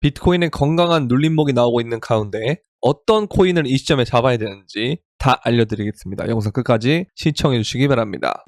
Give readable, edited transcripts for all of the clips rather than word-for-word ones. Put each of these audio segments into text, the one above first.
비트코인의 건강한 눌림목이 나오고 있는 가운데 어떤 코인을 이 시점에 잡아야 되는지 다 알려드리겠습니다. 영상 끝까지 시청해주시기 바랍니다.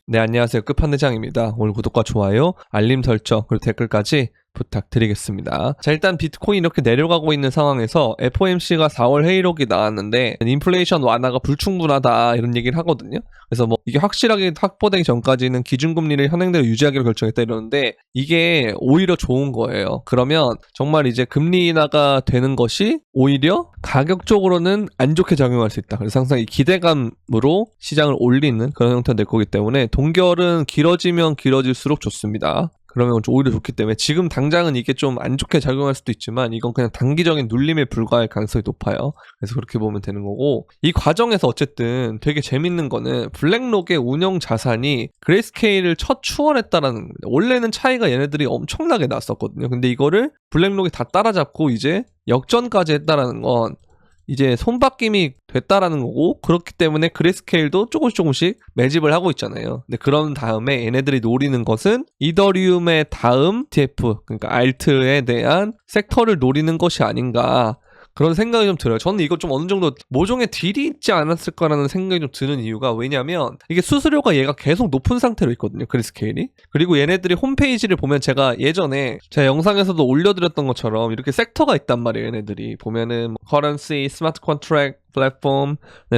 네, 안녕하세요. 끝판대장입니다. 오늘 구독과 좋아요, 알림 설정, 그리고 댓글까지 부탁드리겠습니다. 자, 일단 비트코인 이렇게 내려가고 있는 상황에서 FOMC가 4월 회의록이 나왔는데 인플레이션 완화가 불충분하다 이런 얘기를 하거든요. 그래서 뭐 이게 확실하게 확보되기 전까지는 기준금리를 현행대로 유지하기로 결정했다 이러는데 이게 오히려 좋은 거예요. 그러면 정말 이제 금리 인하가 되는 것이 오히려 가격적으로는 안 좋게 작용할 수 있다. 그래서 항상 이 기대감으로 시장을 올리는 그런 형태가 될 거기 때문에 동결은 길어지면 길어질수록 좋습니다. 그러면 오히려 좋기 때문에 지금 당장은 이게 좀 안 좋게 작용할 수도 있지만 이건 그냥 단기적인 눌림에 불과할 가능성이 높아요. 그래서 그렇게 보면 되는 거고, 이 과정에서 어쨌든 되게 재밌는 거는 블랙록의 운영 자산이 그레이스케일을 첫 추월했다라는 겁니다. 원래는 차이가 얘네들이 엄청나게 났었거든요. 근데 이거를 블랙록이 다 따라잡고 이제 역전까지 했다라는 건 이제 손바뀜이 됐다라는 거고, 그렇기 때문에 그레이스케일도 조금씩 매집을 하고 있잖아요. 근데 그런 다음에 얘네들이 노리는 것은 이더리움의 다음 ETF, 그러니까 알트에 대한 섹터를 노리는 것이 아닌가, 그런 생각이 좀 들어요. 저는 이거 좀 어느 정도 모종의 딜이 있지 않았을까라는 생각이 좀 드는 이유가, 왜냐면 이게 수수료가 얘가 계속 높은 상태로 있거든요, 그레이스케일이. 그리고 얘네들이 홈페이지를 보면 제가 예전에 제 영상에서도 올려드렸던 것처럼 이렇게 섹터가 있단 말이에요. 얘네들이 보면은 커런시, 스마트 컨트랙트 플랫폼,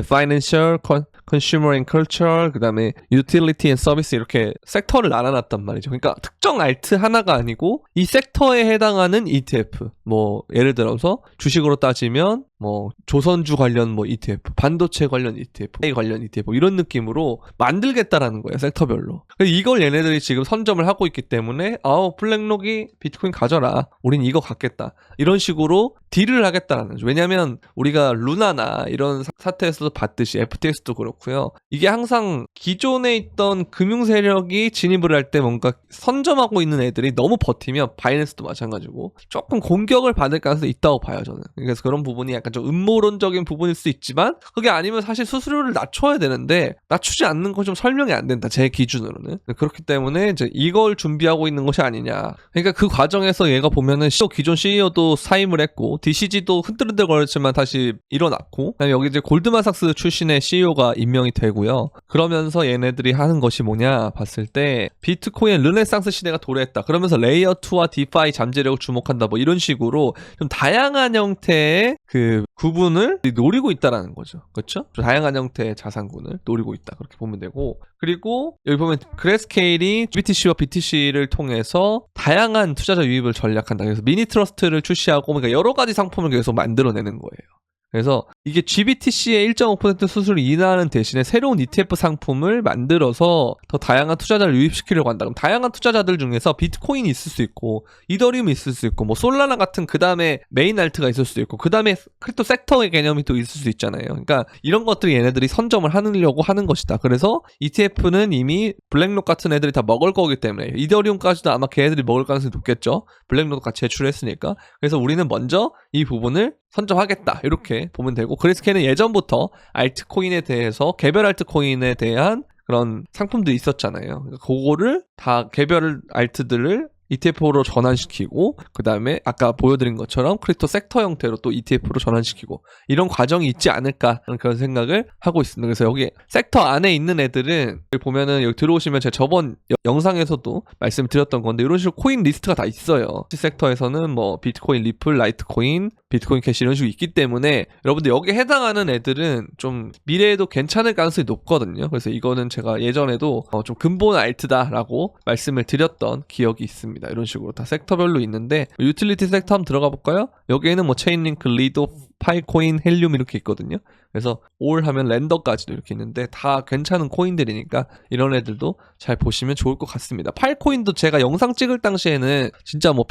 파이낸셜, 컨슈머 앤 컬처, 그 다음에 유틸리티 앤 서비스, 이렇게 섹터를 나눠놨단 말이죠. 그러니까 특정 알트 하나가 아니고 이 섹터에 해당하는 ETF, 뭐 예를 들어서 주식으로 따지면 뭐 조선주 관련 뭐 ETF, 반도체 관련 ETF, AI 관련 ETF, 이런 느낌으로 만들겠다라는 거예요, 섹터별로. 이걸 얘네들이 지금 선점을 하고 있기 때문에 블랙록이 비트코인 가져라, 우린 이거 갖겠다, 이런 식으로 딜을 하겠다라는 거죠. 왜냐면 우리가 루나나 이런 사태에서도 봤듯이 FTX도 그렇고요, 이게 항상 기존에 있던 금융 세력이 진입을 할 때 뭔가 선점하고 있는 애들이 너무 버티면, 바이낸스도 마찬가지고 조금 공격을 받을 가능성이 있다고 봐요, 저는. 그래서 그런 부분이 약간 좀 음모론적인 부분일 수 있지만, 그게 아니면 사실 수수료를 낮춰야 되는데 낮추지 않는 건 좀 설명이 안 된다, 제 기준으로는. 그렇기 때문에 이제 이걸 준비하고 있는 것이 아니냐. 그러니까 그 과정에서 얘가 보면은 기존 CEO도 사임을 했고, DCG도 흔들흔들 거렸지만 다시 일어났고, 그다음에 여기 이제 골드만삭스 출신의 CEO가 임명이 되고요. 그러면서 얘네들이 하는 것이 뭐냐 봤을 때, 비트코인의 르네상스 시대가 도래했다, 그러면서 레이어 2와 디파이 잠재력을 주목한다, 뭐 이런 식으로 좀 다양한 형태의 그 구분을 노리고 있다라는 거죠. 그렇죠? 다양한 형태의 자산군을 노리고 있다, 그렇게 보면 되고, 그리고 여기 보면 그레이스케일이 GBTC와 BTC를 통해서 다양한 투자자 유입을 전략한다. 그래서 미니 트러스트를 출시하고, 그러니까 여러 가지 상품을 계속 만들어내는 거예요. 그래서 이게 GBTC의 1.5% 수수료를 인하하는 대신에 새로운 ETF 상품을 만들어서 더 다양한 투자자를 유입시키려고 한다. 그럼 다양한 투자자들 중에서 비트코인이 있을 수 있고, 이더리움이 있을 수 있고, 뭐 솔라나 같은 그 다음에 메인 알트가 있을 수도 있고, 그 다음에 크립토 섹터의 개념이 또 있을 수 있잖아요. 그러니까 이런 것들이 얘네들이 선점을 하려고 하는 것이다. 그래서 ETF는 이미 블랙록 같은 애들이 다 먹을 거기 때문에, 이더리움까지도 아마 걔네들이 먹을 가능성이 높겠죠, 블랙록도 같이 제출했으니까. 그래서 우리는 먼저 이 부분을 선점하겠다, 이렇게 보면 되고, 그레이스케일은 예전부터 알트코인에 대해서, 개별 알트코인에 대한 그런 상품들이 있었잖아요. 그거를 다 개별 알트들을 ETF로 전환시키고, 그 다음에 아까 보여드린 것처럼 크립토 섹터 형태로 또 ETF로 전환시키고, 이런 과정이 있지 않을까 하는 그런 생각을 하고 있습니다. 그래서 여기 섹터 안에 있는 애들은 여기 보면은, 여기 들어오시면 제가 저번 영상에서도 말씀드렸던 건데, 이런 식으로 코인 리스트가 다 있어요. 섹터에서는 뭐 비트코인 리플, 라이트코인, 비트코인 캐시, 이런 식으로 있기 때문에 여러분들 여기에 해당하는 애들은 좀 미래에도 괜찮을 가능성이 높거든요. 그래서 이거는 제가 예전에도 좀 근본 알트다라고 말씀을 드렸던 기억이 있습니다. 이런 식으로 다 섹터별로 있는데, 유틸리티 섹터 한번 들어가 볼까요? 여기에는 뭐 체인링크, 리도, 파이코인, 헬륨 이렇게 있거든요. 그래서 올 하면 랜더까지도 이렇게 있는데 다 괜찮은 코인들이니까 이런 애들도 잘 보시면 좋을 것 같습니다. 파이코인도 제가 영상 찍을 당시에는 진짜 뭐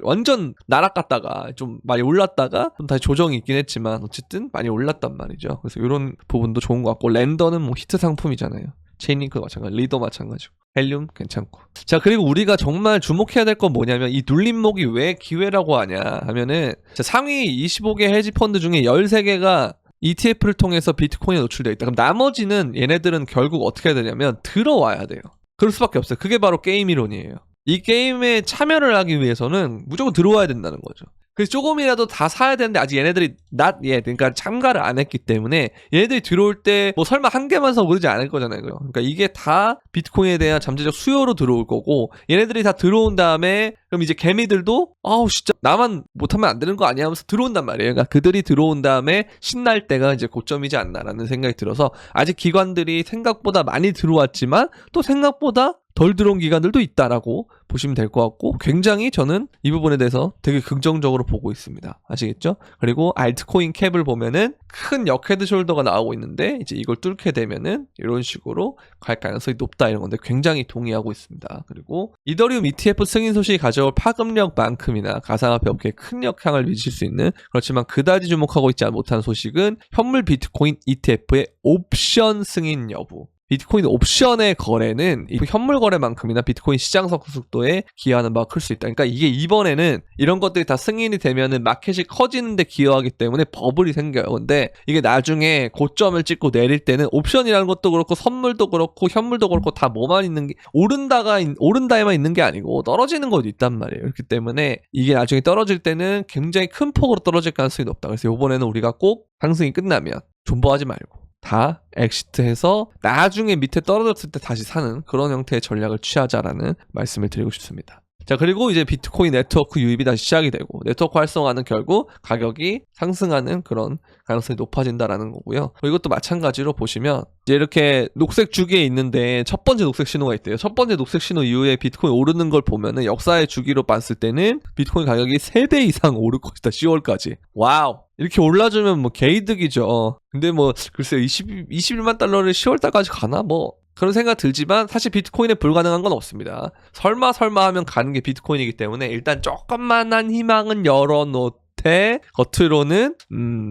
완전 날아갔다가 좀 많이 올랐다가 좀 다시 조정이 있긴 했지만 어쨌든 많이 올랐단 말이죠. 그래서 이런 부분도 좋은 것 같고, 랜더는 뭐 히트 상품이잖아요. 체인링크 마찬가지, 리더 마찬가지고, 헬륨 괜찮고. 자, 그리고 우리가 정말 주목해야 될 건 뭐냐면, 이 눌림목이 왜 기회라고 하냐 하면은, 상위 25개 헤지펀드 중에 13개가 ETF를 통해서 비트코인에 노출되어 있다. 그럼 나머지는 얘네들은 결국 어떻게 해야 되냐면 들어와야 돼요. 그럴 수밖에 없어요. 그게 바로 게임 이론이에요. 이 게임에 참여를 하기 위해서는 무조건 들어와야 된다는 거죠. 그래서 조금이라도 다 사야 되는데 아직 얘네들이 그러니까 참가를 안 했기 때문에 얘네들이 들어올 때 뭐 설마 한 개만 사고 그러지 않을 거잖아요. 그러니까 이게 다 비트코인에 대한 잠재적 수요로 들어올 거고, 얘네들이 다 들어온 다음에 그럼 이제 개미들도 아우 진짜 나만 못하면 안 되는 거 아니야 하면서 들어온단 말이에요. 그러니까 그들이 들어온 다음에 신날 때가 이제 고점이지 않나라는 생각이 들어서, 아직 기관들이 생각보다 많이 들어왔지만 또 생각보다 덜 들어온 기관들도 있다라고 보시면 될 것 같고, 굉장히 저는 이 부분에 대해서 되게 긍정적으로 보고 있습니다. 아시겠죠? 그리고 알트코인 캡을 보면은 큰 역헤드 숄더가 나오고 있는데, 이제 이걸 뚫게 되면은 이런 식으로 갈 가능성이 높다, 이런 건데 굉장히 동의하고 있습니다. 그리고 이더리움 ETF 승인 소식이 가져올 파급력만큼이나 가상화폐 업계에 큰 영향을 미칠 수 있는, 그렇지만 그다지 주목하고 있지 못한 소식은 현물 비트코인 ETF의 옵션 승인 여부. 비트코인 옵션의 거래는 이 현물 거래만큼이나 비트코인 시장 속도에 기여하는 바가 클 수 있다. 그러니까 이게 이번에는 이런 것들이 다 승인이 되면은 마켓이 커지는데 기여하기 때문에 버블이 생겨요. 근데 이게 나중에 고점을 찍고 내릴 때는 옵션이라는 것도 그렇고 선물도 그렇고 현물도 그렇고 다 뭐만 있는 게, 오른다에만 있는 게 아니고 떨어지는 것도 있단 말이에요. 그렇기 때문에 이게 나중에 떨어질 때는 굉장히 큰 폭으로 떨어질 가능성이 높다. 그래서 이번에는 우리가 꼭 상승이 끝나면 존버하지 말고 다 엑시트해서 나중에 밑에 떨어졌을 때 다시 사는 그런 형태의 전략을 취하자라는 말씀을 드리고 싶습니다. 자, 그리고 이제 비트코인 네트워크 유입이 다시 시작이 되고, 네트워크 활성화는 결국 가격이 상승하는 그런 가능성이 높아진다라는 거고요. 이것도 마찬가지로 보시면 이제 이렇게 녹색 주기에 있는데 첫 번째 녹색 신호가 있대요. 첫 번째 녹색 신호 이후에 비트코인 오르는 걸 보면은 역사의 주기로 봤을 때는 비트코인 가격이 3배 이상 오를 것이다. 10월까지. 와우. 이렇게 올라주면 뭐 개이득이죠. 근데 뭐 글쎄요, 21만 달러를 10월달까지 가나? 뭐 그런 생각 들지만 사실 비트코인에 불가능한 건 없습니다. 설마 하면 가는 게 비트코인이기 때문에 일단 조금만한 희망은 열어놓되, 겉으로는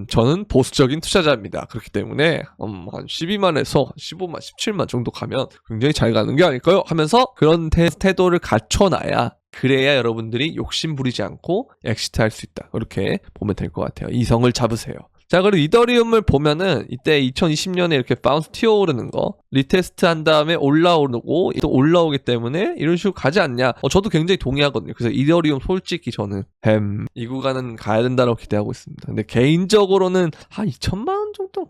저는 보수적인 투자자입니다. 그렇기 때문에 한 12만에서 15만, 17만 정도 가면 굉장히 잘 가는 게 아닐까요? 하면서 그런 태도를 갖춰놔야, 그래야 여러분들이 욕심 부리지 않고 엑시트 할 수 있다. 그렇게 보면 될 것 같아요. 이성을 잡으세요. 자, 그리고 이더리움을 보면은 이때 2020년에 이렇게 바운스 튀어오르는 거 리테스트 한 다음에 올라오고 또 올라오기 때문에 이런 식으로 가지 않냐. 저도 굉장히 동의하거든요. 그래서 이더리움 솔직히 저는 이 구간은 가야 된다고 기대하고 있습니다. 근데 개인적으로는 한 2천만 원 정도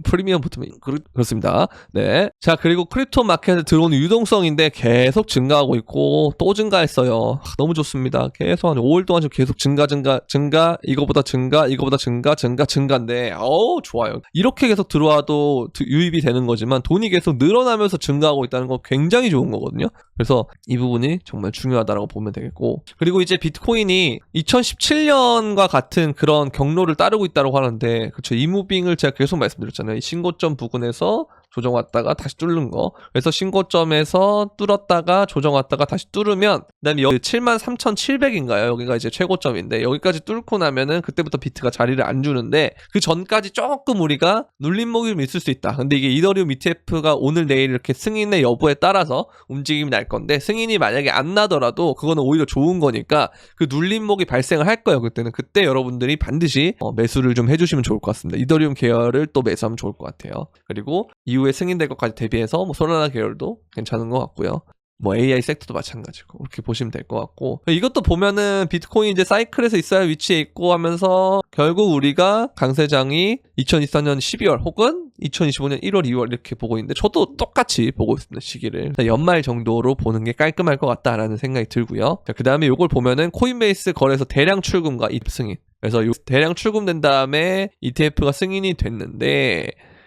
프리미엄 붙으면 그렇습니다. 네. 자, 그리고 크립토 마켓에 들어오는 유동성인데 계속 증가하고 있고 또 증가했어요. 너무 좋습니다. 계속 한 5일 동안 계속 증가, 이거보다 증가인데 좋아요. 이렇게 계속 들어와도 유입이 되는 거지만 돈이 계속 늘어나면서 증가하고 있다는 거 굉장히 좋은 거거든요. 그래서 이 부분이 정말 중요하다고 보면 되겠고, 그리고 이제 비트코인이 2017년과 같은 그런 경로를 따르고 있다고 하는데, 그렇죠. 이무빙을 제가 계속 말씀드렸잖아요. 이 신고점 부근에서 조정 왔다가 다시 뚫는 거. 그래서 신고점에서 뚫었다가 조정 왔다가 다시 뚫으면, 그다음에 여기 73,700인가요? 여기가 이제 최고점인데, 여기까지 뚫고 나면은 그때부터 비트가 자리를 안 주는데, 그 전까지 조금 우리가 눌림목이 좀 있을 수 있다. 근데 이게 이더리움 ETF가 오늘 내일 이렇게 승인의 여부에 따라서 움직임이 날 건데, 승인이 만약에 안 나더라도 그거는 오히려 좋은 거니까 그 눌림목이 발생을 할 거예요. 그때 여러분들이 반드시 매수를 좀 해주시면 좋을 것 같습니다. 이더리움 계열을 또 매수하면 좋을 것 같아요. 그리고 이후에 승인될 것까지 대비해서 솔라나 계열도 괜찮은 것 같고요. AI 섹터도 마찬가지고 그렇게 보시면 될 것 같고, 이것도 보면은 비트코인 이제 사이클에서 있어야 할 위치에 있고 하면서 결국 우리가 강세장이 2024년 12월 혹은 2025년 1월, 2월 이렇게 보고 있는데, 저도 똑같이 보고 있습니다. 시기를 연말 정도로 보는 게 깔끔할 것 같다라는 생각이 들고요. 그 다음에 이걸 보면은 코인베이스 거래소 대량 출금과 ETF 승인, 그래서 대량 출금된 다음에 ETF가 승인이 됐는데,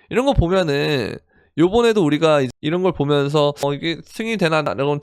이런 거 보면은 요번에도 우리가 이런 걸 보면서 이게 승인이 되나 이런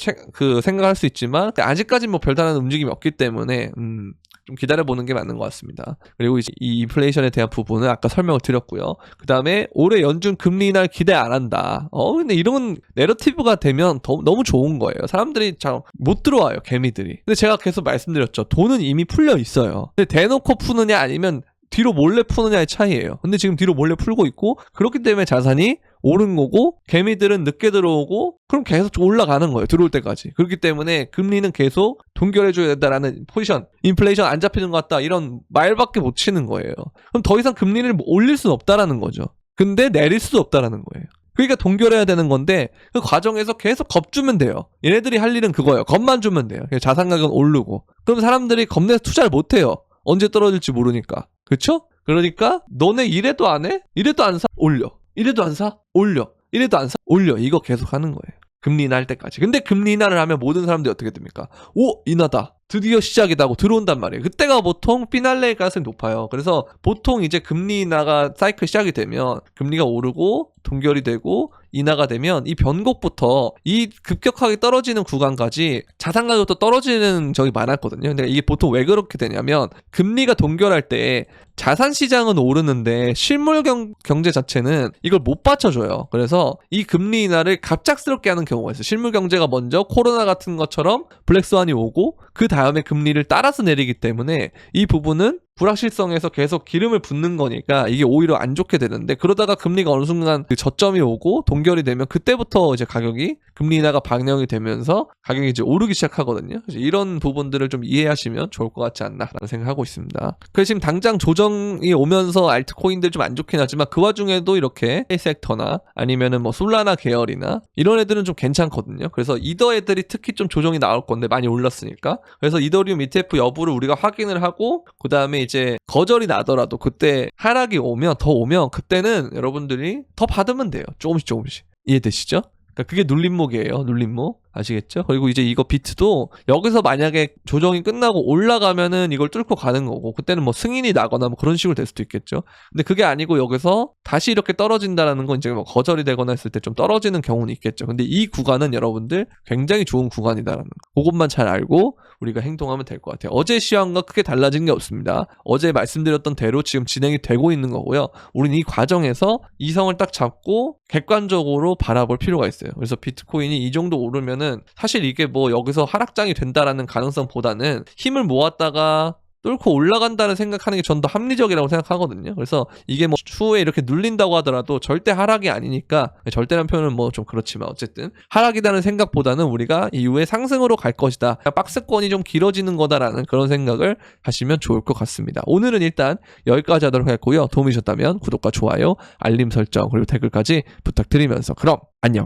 생각할 수 있지만, 아직까지 뭐 별다른 움직임이 없기 때문에 좀 기다려보는 게 맞는 것 같습니다. 그리고 이제 이 인플레이션에 대한 부분은 아까 설명을 드렸고요. 그 다음에 올해 연준 금리 인하를 기대 안 한다. 근데 이런 내러티브가 되면 너무 좋은 거예요. 사람들이 잘 못 들어와요, 개미들이. 근데 제가 계속 말씀드렸죠. 돈은 이미 풀려 있어요. 근데 대놓고 푸느냐 아니면 뒤로 몰래 푸느냐의 차이예요. 근데 지금 뒤로 몰래 풀고 있고, 그렇기 때문에 자산이 오른 거고, 개미들은 늦게 들어오고, 그럼 계속 올라가는 거예요. 들어올 때까지. 그렇기 때문에 금리는 계속 동결해줘야 된다라는 포지션, 인플레이션 안 잡히는 것 같다, 이런 말밖에 못 치는 거예요. 그럼 더 이상 금리를 올릴 수는 없다라는 거죠. 근데 내릴 수도 없다라는 거예요. 그러니까 동결해야 되는 건데 그 과정에서 계속 겁주면 돼요. 얘네들이 할 일은 그거예요. 겁만 주면 돼요. 자산 가격은 오르고. 그럼 사람들이 겁내서 투자를 못 해요. 언제 떨어질지 모르니까. 그쵸? 그러니까 너네 이래도 안 해? 이래도 안 사? 올려. 이래도 안 사? 올려. 이래도 안 사? 올려. 이거 계속 하는 거예요. 금리 인하할 때까지. 근데 금리 인하를 하면 모든 사람들이 어떻게 됩니까? 오, 인하다. 드디어 시작이다 하고 들어온단 말이에요. 그때가 보통 피날레일 가능성이 높아요. 그래서 보통 이제 금리 인하가 사이클 시작이 되면 금리가 오르고 동결이 되고 인하가 되면 이 변곡부터 이 급격하게 떨어지는 구간까지 자산 가격도 떨어지는 적이 많았거든요. 근데 이게 보통 왜 그렇게 되냐면 금리가 동결할 때 자산 시장은 오르는데 실물 경제 자체는 이걸 못 받쳐줘요. 그래서 이 금리 인하를 갑작스럽게 하는 경우가 있어요. 실물 경제가 먼저 코로나 같은 것처럼 블랙스완이 오고 그 다음에 금리를 따라서 내리기 때문에 이 부분은 불확실성에서 계속 기름을 붓는 거니까 이게 오히려 안 좋게 되는데, 그러다가 금리가 어느 순간 그 저점이 오고 동결이 되면 그때부터 이제 가격이 금리 인하가 반영이 되면서 가격이 이제 오르기 시작하거든요. 그래서 이런 부분들을 좀 이해하시면 좋을 것 같지 않나라는 생각하고 있습니다. 그래서 지금 당장 조정이 오면서 알트코인들 좀 안 좋긴 하지만 그 와중에도 이렇게 섹터나 아니면은 뭐 솔라나 계열이나 이런 애들은 좀 괜찮거든요. 그래서 이더 애들이 특히 좀 조정이 나올 건데 많이 올랐으니까. 그래서 이더리움 ETF 여부를 우리가 확인을 하고 그 다음에 이제 거절이 나더라도 그때 하락이 오면 더 오면 그때는 여러분들이 더 받으면 돼요. 조금씩 이해되시죠? 그러니까 그게 눌림목이에요. 눌림목. 아시겠죠? 그리고 이제 이거 비트도 여기서 만약에 조정이 끝나고 올라가면은 이걸 뚫고 가는 거고, 그때는 뭐 승인이 나거나 뭐 그런 식으로 될 수도 있겠죠. 근데 그게 아니고 여기서 다시 이렇게 떨어진다라는 건 이제 뭐 거절이 되거나 했을 때 좀 떨어지는 경우는 있겠죠. 근데 이 구간은 여러분들 굉장히 좋은 구간이다라는 거. 그것만 잘 알고 우리가 행동하면 될 것 같아요. 어제 시황과 크게 달라진 게 없습니다. 어제 말씀드렸던 대로 지금 진행이 되고 있는 거고요. 우리는 이 과정에서 이성을 딱 잡고 객관적으로 바라볼 필요가 있어요. 그래서 비트코인이 이 정도 오르면은 사실 이게 뭐 여기서 하락장이 된다라는 가능성보다는 힘을 모았다가 뚫고 올라간다는 생각하는 게 전 더 합리적이라고 생각하거든요. 그래서 이게 뭐 추후에 이렇게 눌린다고 하더라도 절대 하락이 아니니까, 절대란 표현은 뭐 좀 그렇지만 어쨌든 하락이라는 생각보다는 우리가 이후에 상승으로 갈 것이다, 박스권이 좀 길어지는 거다라는 그런 생각을 하시면 좋을 것 같습니다. 오늘은 일단 여기까지 하도록 하겠고요. 도움이 되셨다면 구독과 좋아요, 알림 설정 그리고 댓글까지 부탁드리면서 그럼 안녕.